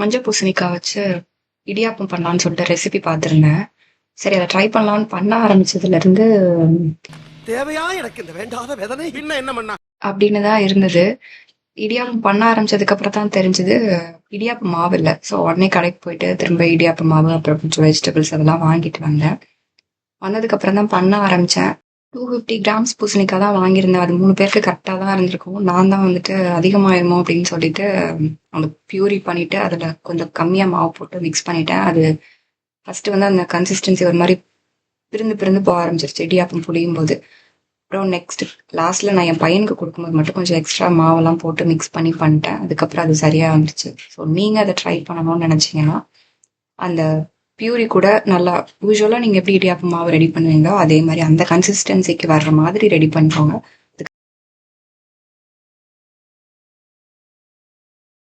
மஞ்சள் பூசணிக்காய் வச்சு இடியாப்பம் பண்ணலான்னு சொல்லிட்டு ரெசிபி பார்த்துருந்தேன். சரி அத ட்ரை பண்ணலான்னு பண்ண ஆரம்பிச்சதுலருந்து தேவையா எனக்கு இந்த வேண்டாத வேதனை? பின்ன என்ன பண்ணா? அப்படின்னு தான் இருந்தது. இடியாப்பம் பண்ண ஆரம்பிச்சதுக்கு அப்புறம் தான் தெரிஞ்சது, இடியாப்ப மாவு இல்ல. ஸோ உடனே கடைக்கு போயிட்டு திரும்ப இடியாப்ப மாவு, அப்புறம் கொஞ்சம் வெஜிடபிள்ஸ் அதெல்லாம் வாங்கிட்டு வந்தேன். வந்ததுக்கு அப்புறம் தான் பண்ண ஆரம்பிச்சேன். 250 கிராம்ஸ் பூசணிக்காய் தான் வாங்கியிருந்தேன். அது 3 பேருக்கு கரெக்ட்டா தான் இருந்திருக்கும். நான் தான் வந்துட்டு அதிகமாயிருமோ அப்படின்னு சொல்லிட்டு, அந்த பியூரி பண்ணிட்டு, அதுல கொஞ்சம் கம்மியா மாவு போட்டு மிக்ஸ் பண்ணிட்டேன். அது ஃபர்ஸ்ட்டு வந்து அந்த கன்சிஸ்டன்சி ஒரு மாரி பிரிந்து பிரிந்து போக ஆரம்பிச்சிருச்சு இடியாப்பம் புளியும்போது. அப்புறம் நெக்ஸ்ட் லாஸ்ட்ல நான் என் பையனுக்கு கொடுக்கும்போது மட்டும் கொஞ்சம் எக்ஸ்ட்ரா மாவெல்லாம் போட்டு மிக்ஸ் பண்ணி பண்ணிட்டேன். அதுக்கப்புறம் அது சரியா வந்துருச்சு. ஸோ நீங்க அத ட்ரை பண்ணணும்னு நெனச்சீங்கன்னா, அந்த பியூரி கூட நல்லா யூசுவலா நீங்க எப்படி இடியாப்பம் மாவு ரெடி பண்ணுவீங்களோ, அதே மாரி அந்த கன்சிஸ்டன்சிக்கு வர்ற மாதிரி ரெடி பண்ணிக்கோங்க.